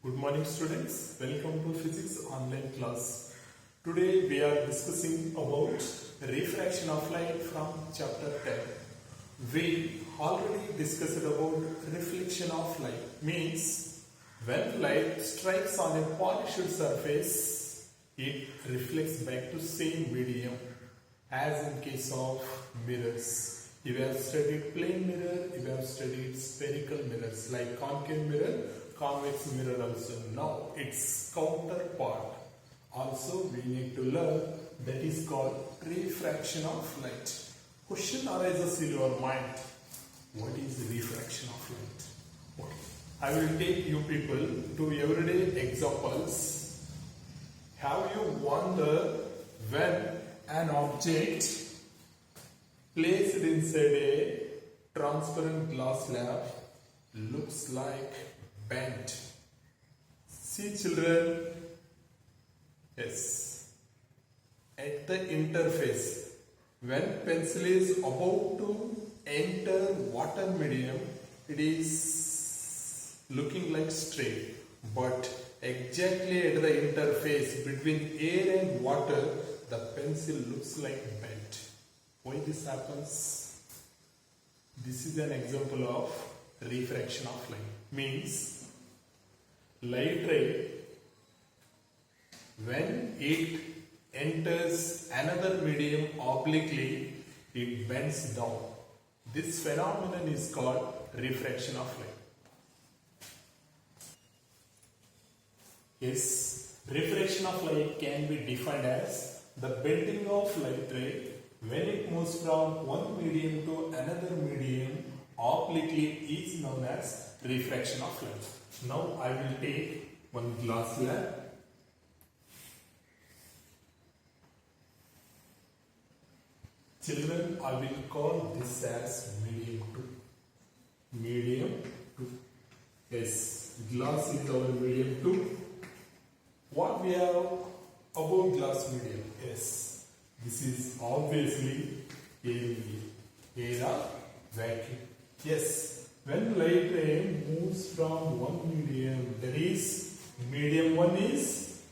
Good morning students, welcome to physics online class. Today we are discussing about refraction of light from chapter 10. We already discussed about reflection of light, means when light strikes on a polished surface, it reflects back to same medium as in case of mirrors. You have studied plane mirror, you have studied spherical mirrors like concave mirror, convex mirror also. Now its counterpart also we need to learn, that is called refraction of light. Question arises in your mind, what is refraction of light? Okay. I will take you people to everyday examples. Have you wondered when an object placed inside a transparent glass slab looks like bent? See children, yes, at the interface, when pencil is about to enter water medium, it is looking like straight, but exactly at the interface between air and water, the pencil looks like bent. Why this happens? This is an example of refraction of light. Means light ray, when it enters another medium obliquely, it bends down. This phenomenon is called refraction of light. Yes, refraction of light can be defined as the bending of light ray when it moves from one medium to another medium obliquely is known as refraction of light. Now I will take one glass slab. Children, I will call this as medium 2. Medium 2. Yes, glass is our medium 2. What we have about glass medium? Yes, this is obviously air or vacuum. Yes, when light ray moves from one medium, that is medium 1 is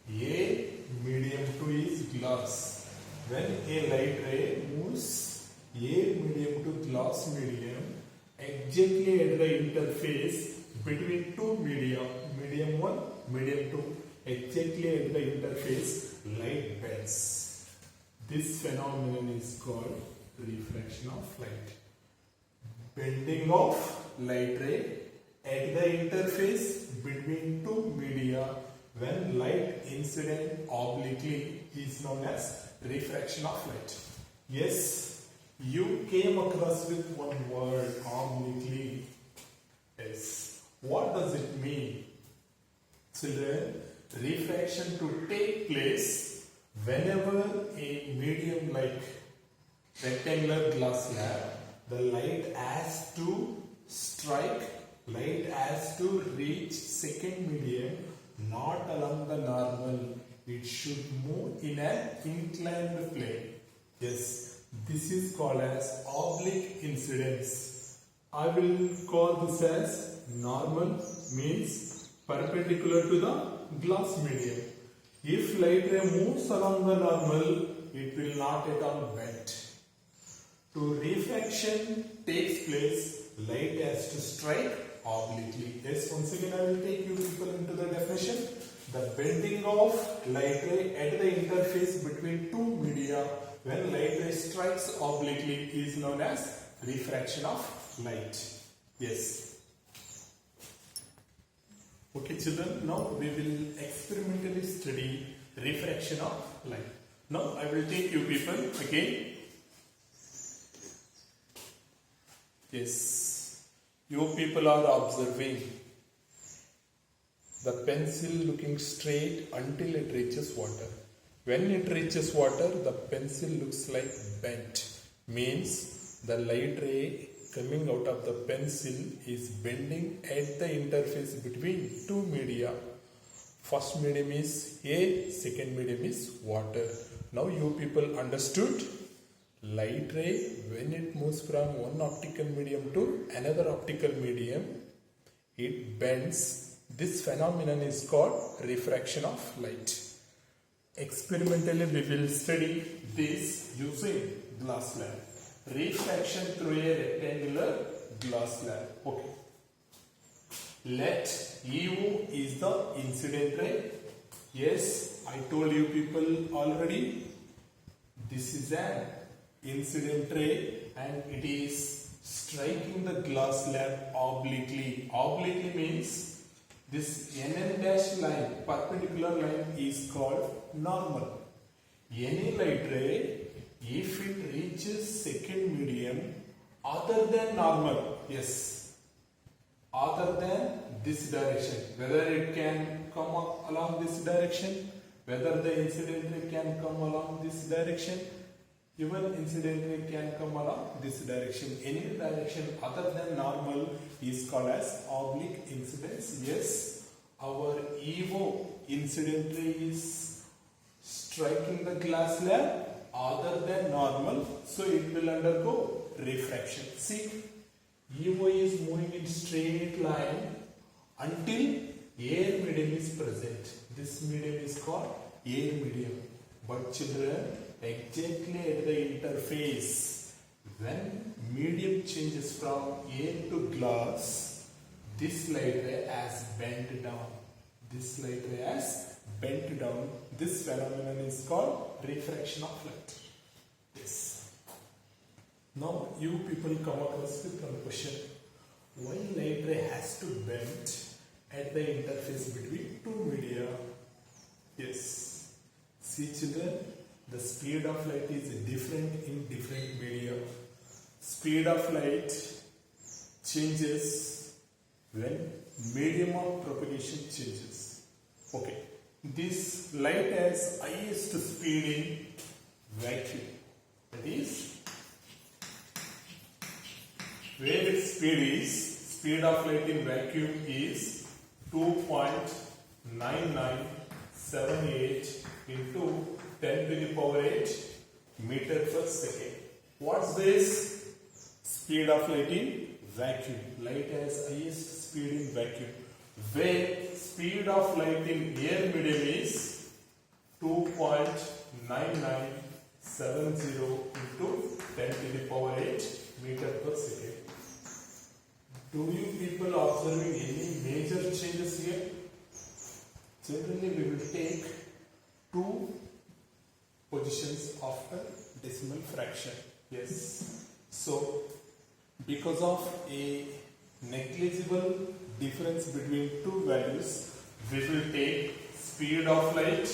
air, medium 2 is glass. When a light ray moves air medium to glass medium, exactly at the interface between two medium, medium 1, medium 2, exactly at the interface, light bends. This phenomenon is called refraction of light. Bending of light ray at the interface between two media when light incident obliquely is known as refraction of light. Yes, you came across with one word, obliquely. Yes, what does it mean? Children, refraction to take place whenever a medium like rectangular glass slab, the light has to strike, light has to reach second medium, not along the normal. It should move in an inclined plane. Yes, this is called as oblique incidence. I will call this as normal, means perpendicular to the glass medium. If light ray moves along the normal, it will not at all bend. To refraction takes place, light has to strike obliquely. Yes, once again I will take you people into the definition. The bending of light ray at the interface between two media when light ray strikes obliquely is known as refraction of light. Yes. Okay children, now we will experimentally study refraction of light. Now I will take you people again. Yes, you people are observing the pencil looking straight until it reaches water. When it reaches water, the pencil looks like bent. Means the light ray coming out of the pencil is bending at the interface between two media. First medium is air, second medium is water. Now you people understood? Light ray, when it moves from one optical medium to another optical medium, it bends This phenomenon is called refraction of light. Experimentally, we will study this using glass slab. Refraction through a rectangular glass slab. Okay. Let EO is the incident ray. Yes, I told you people already. This is an incident ray and it is striking the glass slab obliquely. Obliquely means this NN dash line, perpendicular line, is called normal. Any light ray, if it reaches second medium other than normal, yes, other than this direction, whether it can come along this direction, whether the incident ray can come along this direction, even incident ray can come along this direction. Any direction other than normal is called as oblique incidence. Yes, our EO incident ray is striking the glass slab other than normal, so it will undergo refraction. See, EO is moving in straight line until air medium is present. This medium is called air medium. But children, exactly at the interface, when medium changes from air to glass, this light ray has bent down. This light ray has bent down. This phenomenon is called refraction of light. Yes. Now you people come across with one question. Why light ray has to bend at the interface between two media? Yes. See children, the speed of light is different in different media. Speed of light changes when medium of propagation changes. Okay. This light has highest speed in vacuum. That is, where its speed is, speed of light in vacuum is 2.9978 into 10 to the power 8 meter per second. What's this? Speed of light in vacuum. Light has highest speed in vacuum. Where speed of light in air medium is 2.9970 into 10 to the power 8 meter per second. Do you people observing any major changes here? Generally, we will take two positions of a decimal fraction. Yes. So, because of a negligible difference between two values, we will take speed of light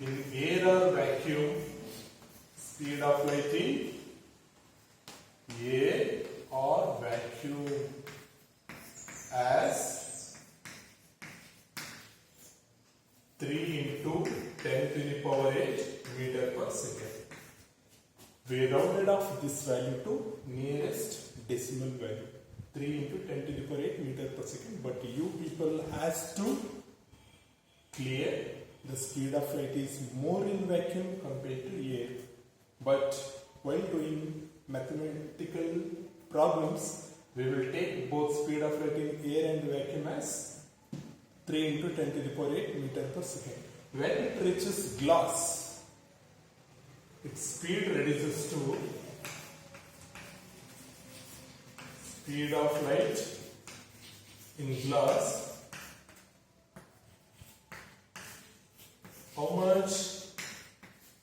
in air or vacuum, speed of light in air or vacuum as 3 into 10 to the power 8 meter per second. We rounded off this value to nearest decimal value, 3 into 10 to the power 8 meter per second, but you people has to clear the speed of light is more in vacuum compared to air. But while doing mathematical problems, we will take both speed of light in air and vacuum as 3 into 10 to the power 8 meter per second. When it reaches glass, its speed reduces to speed of light in glass. How much?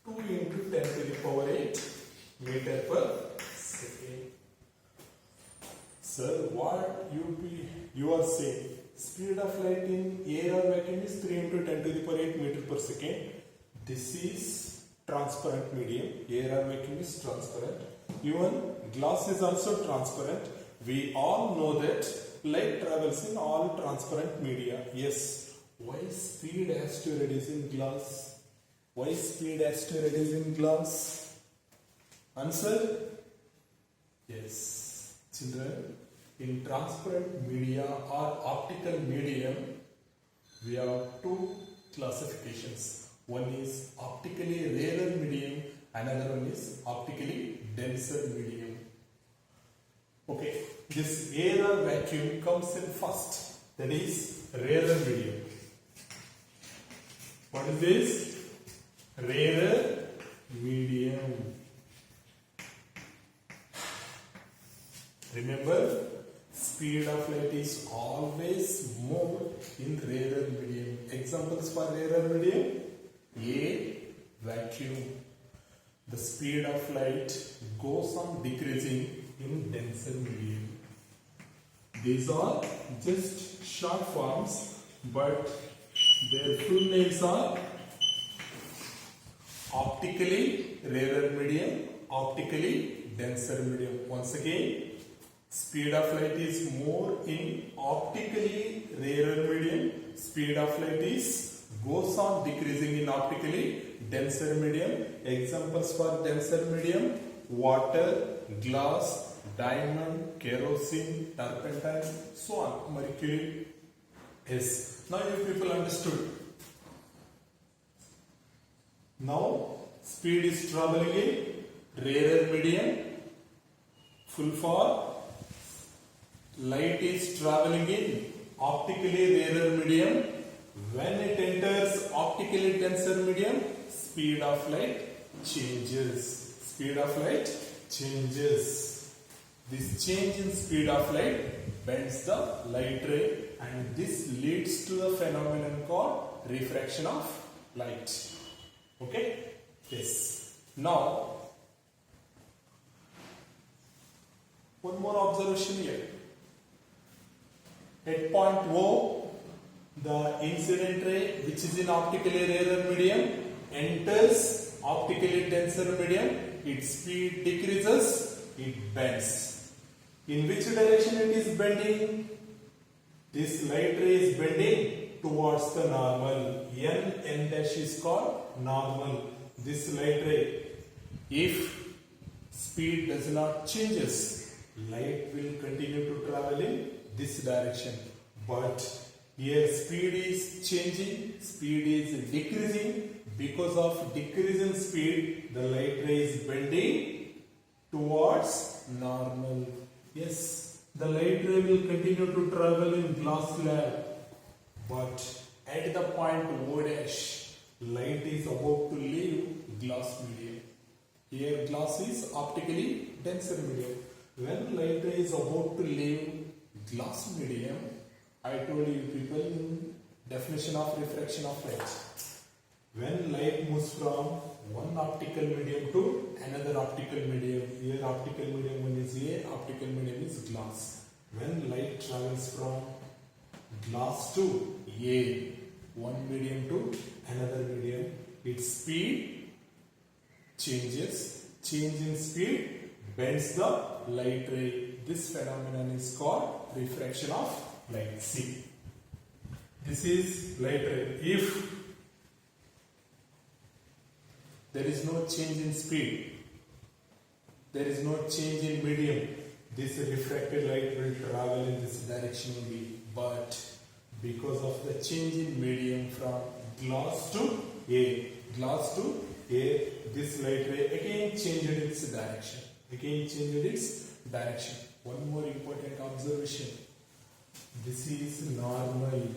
2 into 10 to the power 8 meter per second. Sir, what you are saying? Speed of light in air or vacuum is 3 into 10 to the power 8 meter per second. This is transparent medium. Air or vacuum is transparent. Even glass is also transparent. We all know that light travels in all transparent media. Yes. Why speed has to reduce in glass? Why speed has to reduce in glass? Answer? Yes. Children, in transparent media or optical medium, we have two classifications. One is optically rarer medium, another one is optically denser medium. Okay. this air or vacuum comes in first. That is rarer medium. What is this? Rarer medium. Remember, speed of light is always more in rarer medium. Examples for rarer medium: air, vacuum. The speed of light goes on decreasing in denser medium. These are just short forms, but their full names are optically rarer medium, optically denser medium. Once again, speed of light is more in optically rarer medium. Speed of light is goes on decreasing in optically denser medium. Examples for denser medium: water, glass, diamond, kerosene, turpentine, so on, mercury. Yes. Now you people understood. Now speed is traveling in rarer medium. Full form: light is traveling in optically rarer medium. When it enters optically denser medium, speed of light changes. Speed of light changes. This change in speed of light bends the light ray, and this leads to the phenomenon called refraction of light. Okay? Yes. Now, one more observation here. At point O, the incident ray, which is in optically rarer medium, enters optically denser medium. Its speed decreases, it bends. In which direction it is bending? This light ray is bending towards the normal. N dash is called normal. This light ray, if speed does not changes, light will continue to travel in this direction. But here speed is changing, speed is decreasing. Because of decrease in speed, the light ray is bending towards normal. Yes, the light ray will continue to travel in glass slab, but at the point O dash, light is about to leave glass medium. Here glass is optically denser medium. When light ray is about to leave glass medium, I told you people in definition of refraction of light. When light moves from one optical medium to another optical medium, here optical medium one is A, optical medium is glass. When light travels from glass to A, one medium to another medium, its speed changes. Change in speed bends the light ray. This phenomenon is called refraction of light. See, this is light ray. If there is no change in speed, there is no change in medium, this refracted light will travel in this direction only. But because of the change in medium from glass to A, this light ray again changed its direction. One more important observation. This is normal.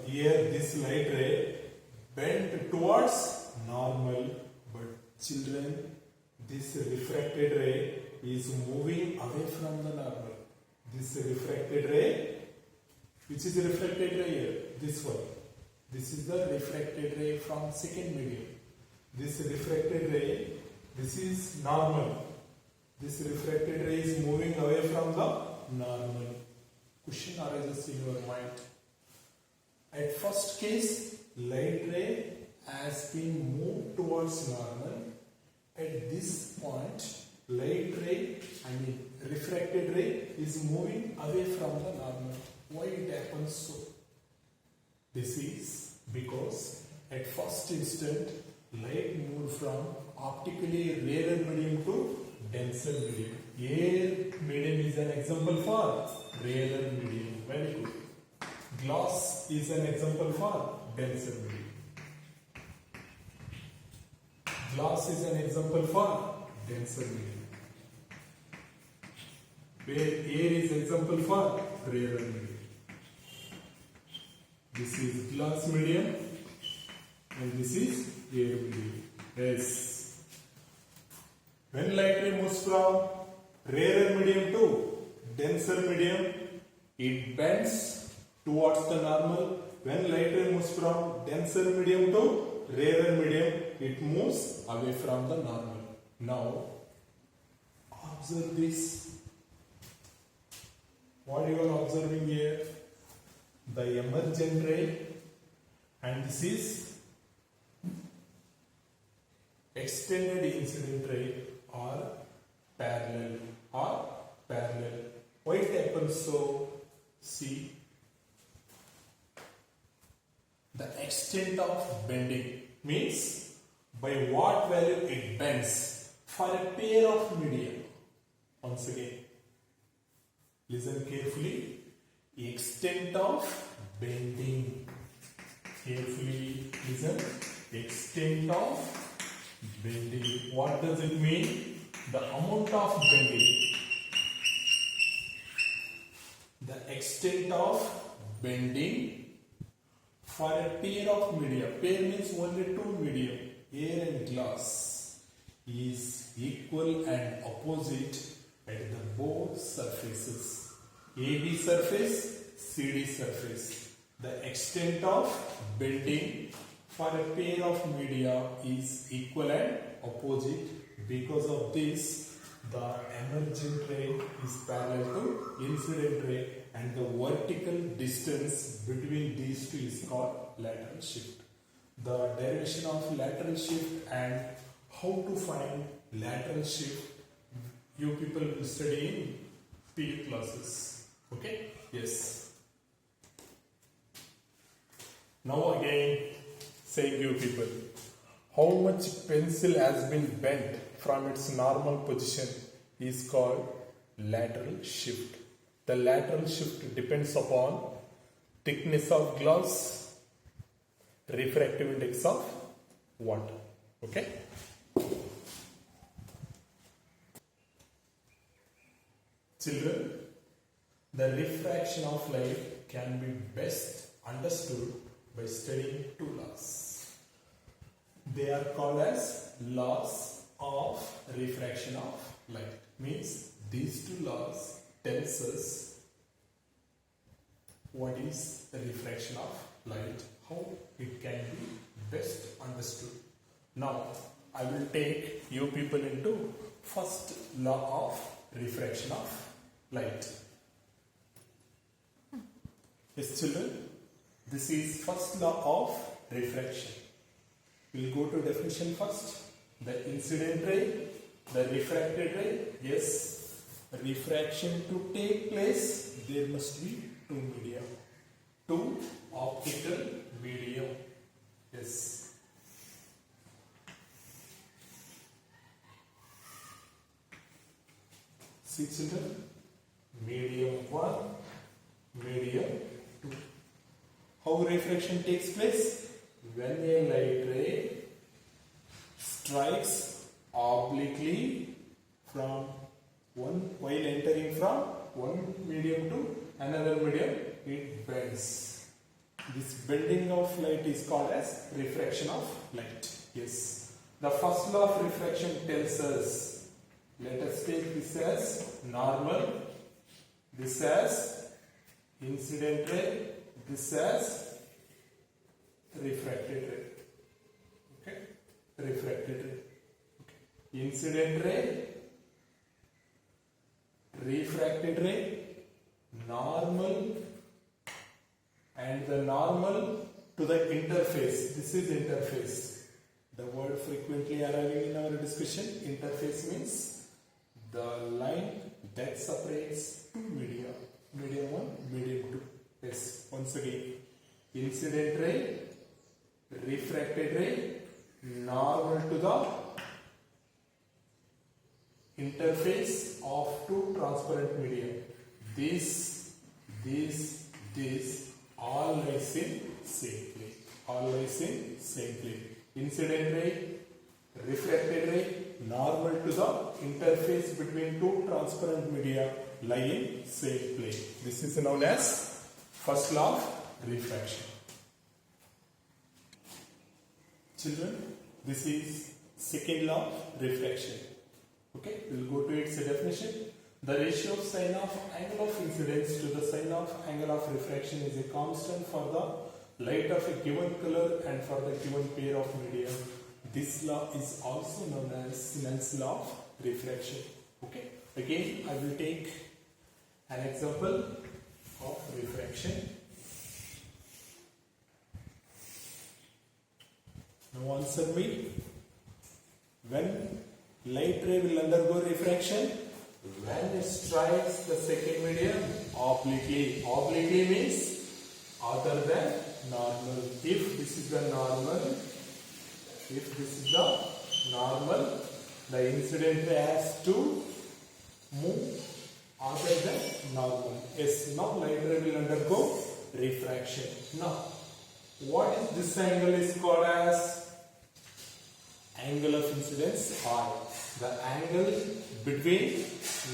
Here this light ray bent towards normal, but children, this refracted ray is moving away from the normal. This refracted ray, which is the refracted ray here? This one. This is the refracted ray from second medium. This refracted ray, this is normal. This refracted ray is moving away from the normal. Question arises in your mind. At first case, light ray has been moved towards normal. At this point, refracted ray is moving away from the normal. Why it happens so? This is because at first instant, light moved from optically rarer medium to denser medium. Air medium is an example for rarer medium. Very good. Glass is an example for denser medium. Glass is an example for denser medium. where air is example for rarer medium. This is glass medium and this is air medium. Yes. When light ray moves from rarer medium to denser medium, it bends towards the normal. When light ray moves from denser medium to rarer medium, it moves away from the normal. Now, observe this. What you are observing here? The emergent ray, and this is extended incident ray are parallel. Why it happens so? See, the extent of bending means by what value it bends for a pair of media. Once again, listen carefully. Extent of bending. Carefully listen. Extent of bending. What does it mean? The amount of bending. The extent of bending for a pair of media. Pair means only two medium, air and glass, is equal and opposite at the both surfaces. AB surface, CD surface. The extent of bending for a pair of media is equal and opposite. Because of this, the emergent ray is parallel to incident ray, and the vertical distance between these two is called lateral shift. The derivation of lateral shift and how to find lateral shift, you people will study in PU classes. Okay? Yes. Now again, saying you people, how much pencil has been bent from its normal position is called lateral shift. The lateral shift depends upon thickness of glass, refractive index of water. Okay? Children, the refraction of light can be best understood by studying two laws. They are called as laws of refraction of light. Means these two laws tells us what is the refraction of light, how it can be best understood. Now, I will take you people into first law of refraction of light. Yes, children, this is first law of refraction. We'll go to definition first. The incident ray, the refracted ray. Yes, refraction to take place, there must be two media. Two optical medium. Yes. See, children, medium 1, medium 2. How refraction takes place? When a light ray strikes obliquely from one, while entering from one medium to another medium, it bends. This bending of light is called as refraction of light. Yes. The first law of refraction tells us, let us take this as normal, this as incident ray, this as refracted ray. Okay? Refracted ray. Okay. Incident ray, refracted ray, normal, and the normal to the interface. This is interface. The word frequently arriving in our discussion. Interface means the line that separates two media. Medium 1, medium 2. Yes, once again. Incident ray, refracted ray, normal to the interface of two transparent medium. This, all lies in same plane. All lies in same plane. Incident ray, refracted ray, normal to the interface between two transparent media lie in same plane. This is known as first law of refraction. Children, this is second law of refraction. Okay, we will go to its definition. The ratio of sine of angle of incidence to the sine of angle of refraction is a constant for the light of a given color and for the given pair of media. This law is also known as Snell's law of refraction. Okay, again I will take an example of refraction. Now answer me. When light ray will undergo refraction? When it strikes the second medium obliquely. Obliquely means other than normal. If this is the normal, the incident ray has to move other than normal. Yes, now light ray will undergo refraction. Now, what is this angle is called as? Angle of incidence I. The angle between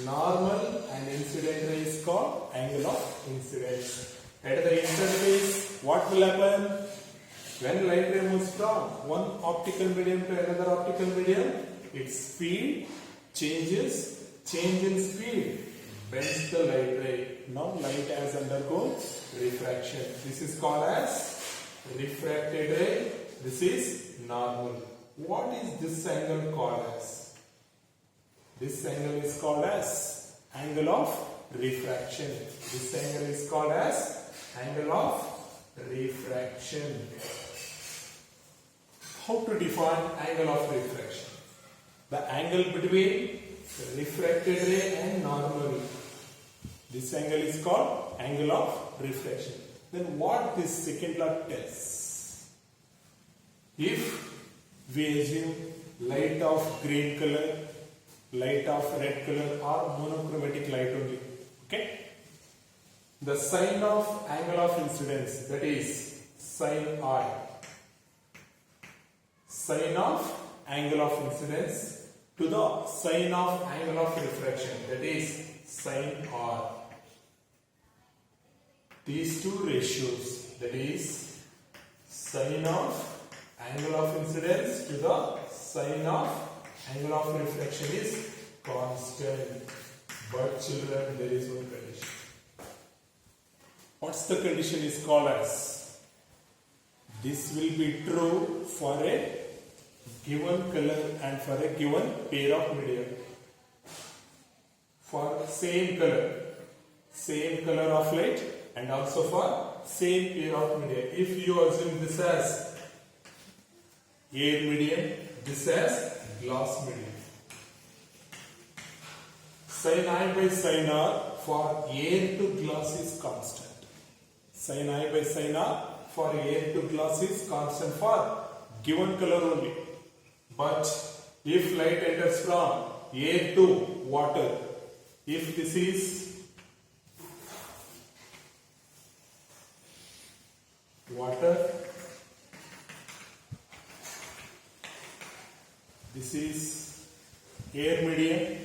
normal and incident ray is called angle of incidence. At the interface, what will happen? When light ray moves from one optical medium to another optical medium, its speed changes. Change in speed bends the light ray. Now light has undergone refraction. This is called as refracted ray. This is normal. What is this angle called as? This angle is called as angle of refraction. This angle is called as angle of refraction. How to define angle of refraction? The angle between refracted ray and normal. This angle is called angle of refraction. Then what this second law tells? If we assume light of green color, light of red color or monochromatic light only. Okay? The sine of angle of incidence, that is sine I. Sine of angle of incidence to the sine of angle of refraction, that is sine R. These two ratios, that is sine of angle of incidence to the sine of angle of refraction is constant. But children, there is one condition. What's the condition is called as? This will be true for a given color and for a given pair of media. For same color of light and also for same pair of media. If you assume this as air medium, this as glass medium. Sin I by sin R for air to glass is constant. Sin I by sin R for air to glass is constant for given color only. But if light enters from air to water, if this is water, this is air medium,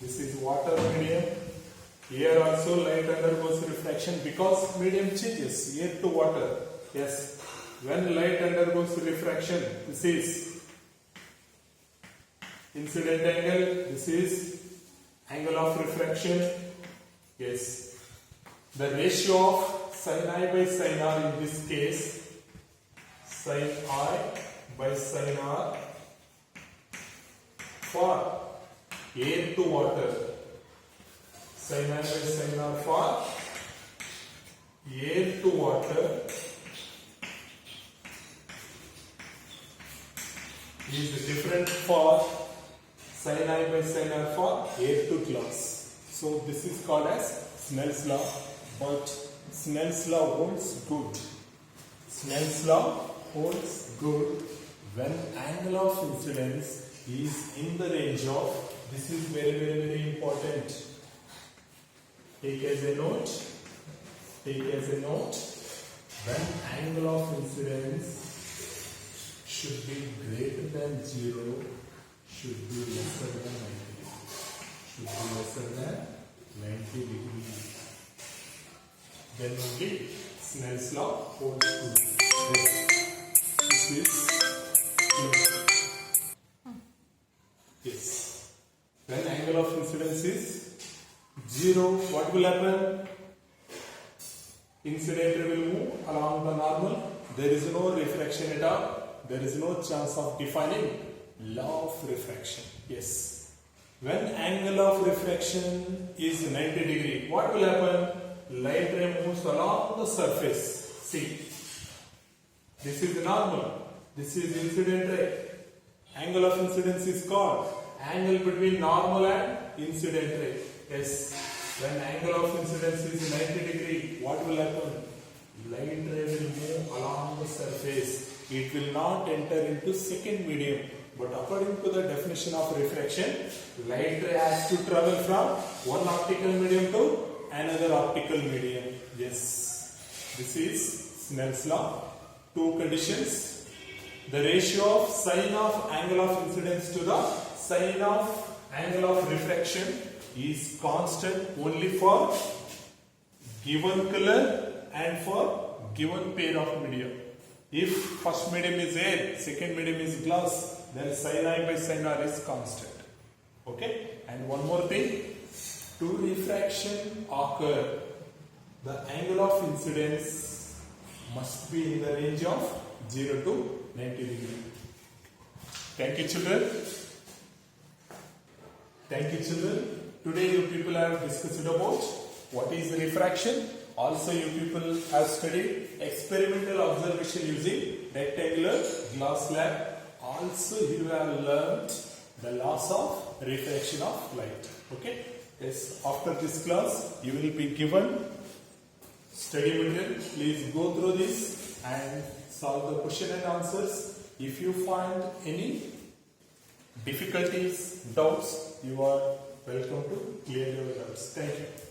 this is water medium. Here also light undergoes refraction because medium changes, air to water. Yes, when light undergoes refraction, this is incident angle, this is angle of refraction. Yes, the ratio of sin I by sin R in this case, sin I by sin R for air to water, sin I by sin R for air to water is different for sin I by sin R for air to glass. So this is called as Snell's law, but Snell's law holds good. Snell's law holds good when angle of incidence is in the range of, this is very important. Take as a note, when angle of incidence should be greater than 0, should be lesser than 90. Should be lesser than 90 degrees. Then only Snell's law holds true. This is yes. When angle of incidence is 0, what will happen? Incident ray will move along the normal. There is no refraction at all. There is no chance of defining law of refraction. Yes. When angle of refraction is 90 degree, what will happen? Light ray moves along the surface. See. This is normal. This is incident ray. Angle of incidence is called angle between normal and incident ray. Yes. When angle of incidence is 90 degree, what will happen? Light ray will move along the surface. It will not enter into second medium. But according to the definition of refraction, light ray has to travel from one optical medium to another optical medium. Yes. This is Snell's law. Two conditions. The ratio of sine of angle of incidence to the sine of angle of refraction is constant only for given color and for given pair of medium. If first medium is air, second medium is glass, then sin I by sin R is constant. Okay? And one more thing, to refraction occur, the angle of incidence must be in the range of 0 to 90 degree. Thank you, children. Thank you, children. Today you people have discussed about what is refraction. Also you people have studied experimental observation using rectangular glass slab. Also you have learnt the laws of refraction of light. Okay? Yes. After this class you will be given study material. Please go through this and solve the question and answers. If you find any difficulties, doubts, you are welcome to clear your doubts. Thank you.